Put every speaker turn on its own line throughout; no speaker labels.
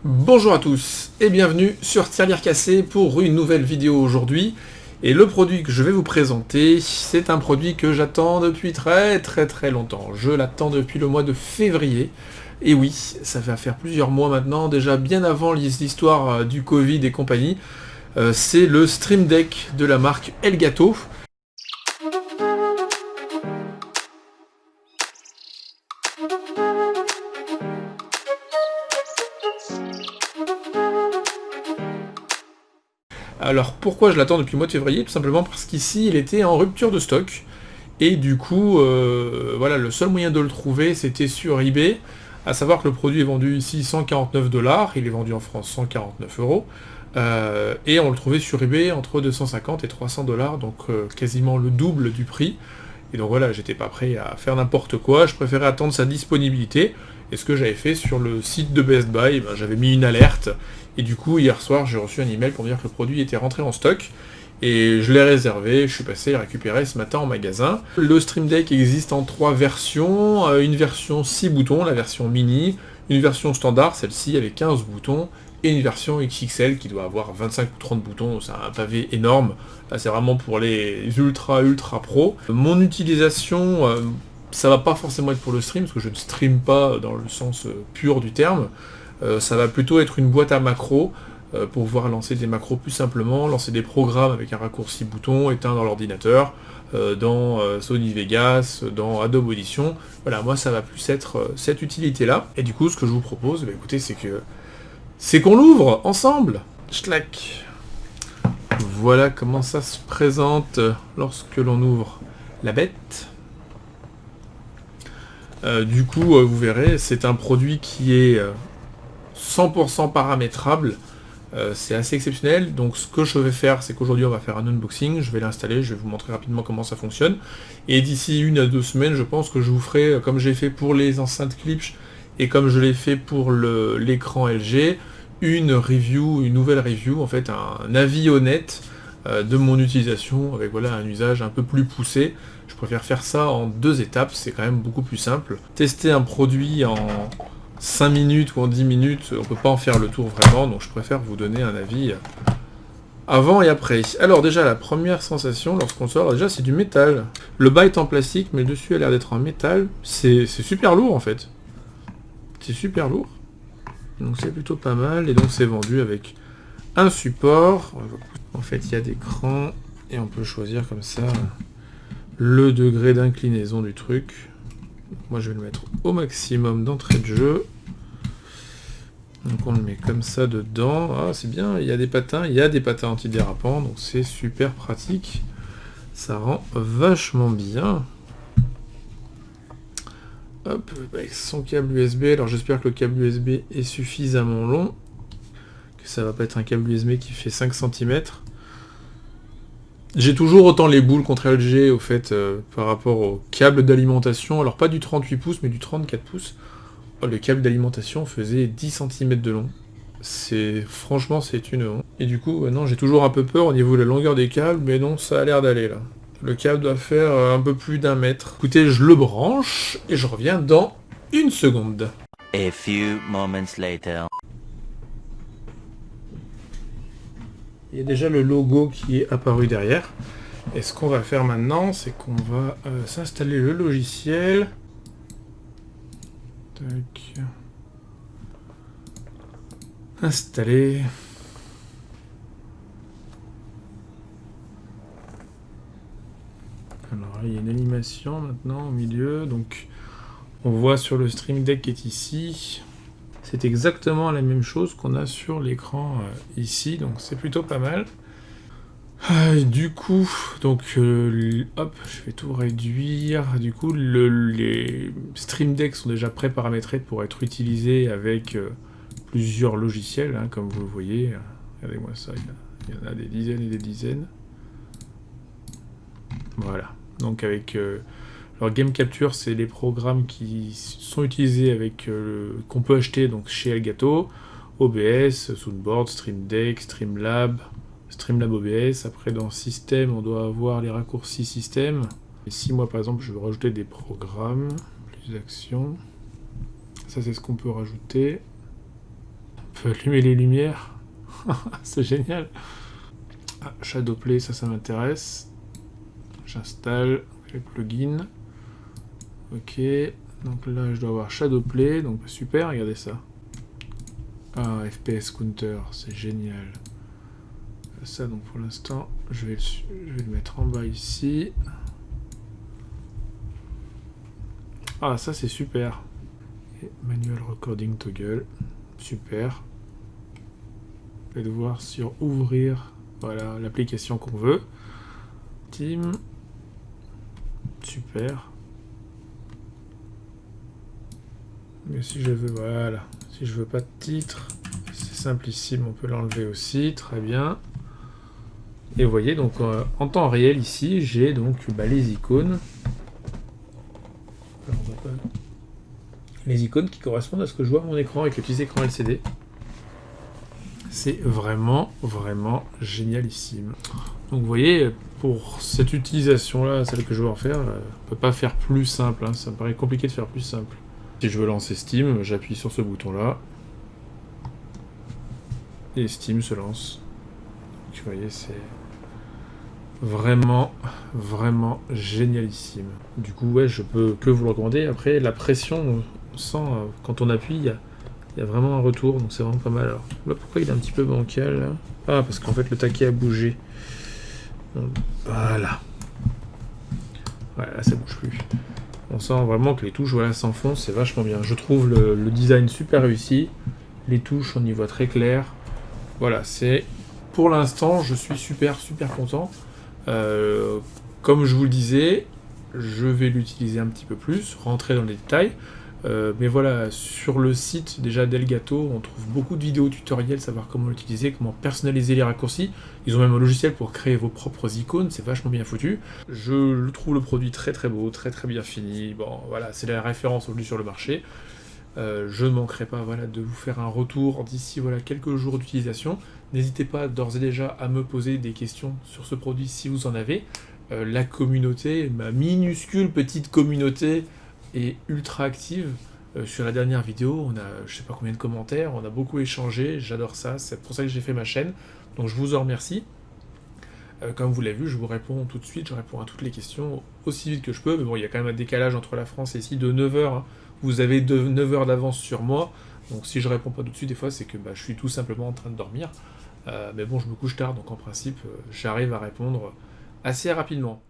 Bonjour à tous et bienvenue sur Tirelire Cassé pour une nouvelle vidéo aujourd'hui. Et le produit que je vais vous présenter, c'est un produit que j'attends depuis très longtemps. Je l'attends depuis le mois de février. Et oui, ça va faire plusieurs mois maintenant, déjà bien avant l'histoire du Covid et compagnie. C'est le Stream Deck de la marque Elgato. Alors pourquoi je l'attends depuis le mois de février? Tout simplement parce qu'ici il était en rupture de stock. Et du coup, voilà, le seul moyen de le trouver c'était sur eBay. À savoir que le produit est vendu ici 149$, il est vendu en France 149€. Et on le trouvait sur eBay entre 250 et 300$, donc quasiment le double du prix. Et donc voilà, j'étais pas prêt à faire n'importe quoi, je préférais attendre sa disponibilité. Et ce que j'avais fait sur le site de Best Buy, j'avais mis une alerte. Et du coup, hier soir, j'ai reçu un email pour me dire que le produit était rentré en stock. Et je l'ai réservé, je suis passé le récupérer ce matin en magasin. Le Stream Deck existe en 3 versions. Une version 6 boutons, la version mini. Une version standard, celle-ci avec 15 boutons. Et une version XXL qui doit avoir 25 ou 30 boutons, c'est un pavé énorme. Là c'est vraiment pour les ultra pro. Mon utilisation, ça va pas forcément être pour le stream, parce que je ne stream pas dans le sens pur du terme. Ça va plutôt être une boîte à macros, pour pouvoir lancer des macros plus simplement, lancer des programmes avec un raccourci bouton, éteindre l'ordinateur, dans Sony Vegas, dans Adobe Audition. Voilà, moi ça va plus être cette utilité-là. Et du coup, ce que je vous propose, écoutez, c'est qu'on l'ouvre ensemble. Schlack. Voilà comment ça se présente lorsque l'on ouvre la bête. Du coup, vous verrez, c'est un produit qui est 100% paramétrable. C'est assez exceptionnel. Donc ce que je vais faire, c'est qu'aujourd'hui on va faire un unboxing, je vais l'installer, je vais vous montrer rapidement comment ça fonctionne. Et d'ici 1 à 2 semaines, je pense que je vous ferai, comme j'ai fait pour les enceintes Klipsch, et comme je l'ai fait pour l'écran LG, une nouvelle review, en fait un avis honnête de mon utilisation, avec voilà un usage un peu plus poussé. Je préfère faire ça en 2 étapes, c'est quand même beaucoup plus simple. Tester un produit en 5 minutes ou en 10 minutes, on peut pas en faire le tour vraiment, donc je préfère vous donner un avis avant et après. Alors déjà, la première sensation lorsqu'on sort, déjà c'est du métal. Le bas est en plastique, mais le dessus a l'air d'être en métal. C'est super lourd en fait. C'est super lourd. Donc c'est plutôt pas mal, et donc c'est vendu avec un support. En fait, il y a des crans, et on peut choisir comme ça le degré d'inclinaison du truc. Moi je vais le mettre au maximum d'entrée de jeu. Donc on le met comme ça dedans. Ah c'est bien, il y a des patins antidérapants, donc c'est super pratique. Ça rend vachement bien. Hop, avec son câble USB. Alors j'espère que le câble USB est suffisamment long. Que ça va pas être un câble USB qui fait 5 cm. J'ai toujours autant les boules contre LG au fait par rapport au câble d'alimentation. Alors pas du 38 pouces mais du 34 pouces. Oh, le câble d'alimentation faisait 10 cm de long. Franchement c'est une honte. Et du coup non, j'ai toujours un peu peur au niveau de la longueur des câbles, mais non, ça a l'air d'aller là. Le câble doit faire un peu plus d'1 mètre. Écoutez, je le branche et je reviens dans 1 seconde.
A few moments later.
Il y a déjà le logo qui est apparu derrière. Et ce qu'on va faire maintenant, c'est qu'on va s'installer le logiciel. Tac. Installer. Alors là, il y a une animation maintenant au milieu. Donc on voit sur le Stream Deck qui est ici. C'est exactement la même chose qu'on a sur l'écran ici, donc c'est plutôt pas mal. Du coup, donc hop, je vais tout réduire. Du coup, les Stream Deck sont déjà pré-paramétrés pour être utilisés avec plusieurs logiciels, hein, comme vous le voyez. Regardez-moi ça, il y en a des dizaines et des dizaines. Voilà, donc avec leur Game Capture, c'est les programmes qui sont utilisés avec qu'on peut acheter donc chez Elgato, OBS, Soundboard, Stream Deck, Streamlab OBS. Après dans Système, on doit avoir les raccourcis système. Et si moi par exemple je veux rajouter des programmes, plus d'actions, ça c'est ce qu'on peut rajouter. peut allumer les lumières. C'est génial. Ah, Shadowplay, ça m'intéresse. J'installe les plugins. Ok, donc là je dois avoir Shadowplay, donc super, regardez ça. Ah, FPS Counter, c'est génial. Ça, donc pour l'instant, je vais le mettre en bas ici. Ah, ça c'est super. Et Manual Recording Toggle, super. Je vais devoir sur ouvrir, voilà, l'application qu'on veut. Team, super. Mais si je veux, voilà, si je veux pas de titre, c'est simplissime, on peut l'enlever aussi, très bien. Et vous voyez, donc en temps réel ici, j'ai donc les icônes. Alors, on va pas... Les icônes qui correspondent à ce que je vois à mon écran avec les petits écrans LCD. C'est vraiment, vraiment génialissime. Donc vous voyez, pour cette utilisation-là, celle que je vais en faire, on ne peut pas faire plus simple, hein. Ça me paraît compliqué de faire plus simple. Si je veux lancer Steam, j'appuie sur ce bouton-là. Et Steam se lance. Donc, vous voyez, c'est vraiment, vraiment génialissime. Du coup, ouais, je peux que vous le recommander. Après, la pression, on sent, quand on appuie, il y a vraiment un retour, donc c'est vraiment pas mal. Alors, là, pourquoi il est un petit peu bancal, là? Ah, parce qu'en fait, le taquet a bougé. Donc, voilà. Ouais, là, ça bouge plus. On sent vraiment que les touches, voilà, s'enfoncent, c'est vachement bien. Je trouve le design super réussi. Les touches, on y voit très clair. Voilà, c'est... Pour l'instant, je suis super, super content. Comme je vous le disais, je vais l'utiliser un petit peu plus, rentrer dans les détails. Mais voilà, sur le site déjà d'Elgato, on trouve beaucoup de vidéos tutoriels, savoir comment l'utiliser, comment personnaliser les raccourcis. Ils ont même un logiciel pour créer vos propres icônes, c'est vachement bien foutu. Je trouve le produit très très beau, très très bien fini. Bon, voilà, c'est la référence aujourd'hui sur le marché. Je ne manquerai pas, voilà, de vous faire un retour d'ici, voilà, quelques jours d'utilisation. N'hésitez pas d'ores et déjà à me poser des questions sur ce produit si vous en avez. La communauté, ma minuscule petite communauté, est ultra active. Sur la dernière vidéo, on a je sais pas combien de commentaires, on a beaucoup échangé, j'adore ça, c'est pour ça que j'ai fait ma chaîne, donc je vous en remercie. Comme vous l'avez vu, je vous réponds tout de suite, je réponds à toutes les questions aussi vite que je peux, mais bon, il y a quand même un décalage entre la France et ici de 9 heures, hein. Vous avez 9 heures d'avance sur moi, donc si je réponds pas tout de suite, des fois, c'est que je suis tout simplement en train de dormir. Mais bon, je me couche tard, donc en principe, j'arrive à répondre assez rapidement.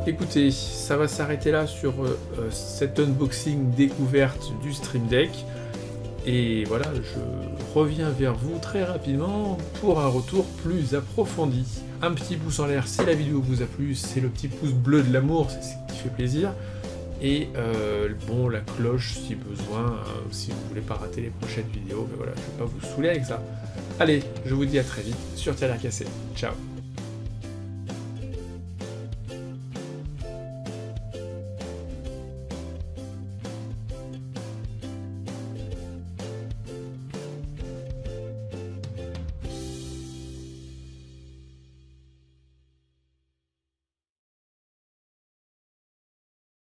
Écoutez, ça va s'arrêter là sur cet unboxing découverte du Stream Deck. Et voilà, je reviens vers vous très rapidement pour un retour plus approfondi. Un petit pouce en l'air si la vidéo vous a plu, c'est le petit pouce bleu de l'amour, c'est ce qui fait plaisir. Et bon, la cloche si besoin, si vous voulez pas rater les prochaines vidéos, mais voilà, je vais pas vous saouler avec ça. Allez, je vous dis à très vite sur Terre Cassée. Ciao.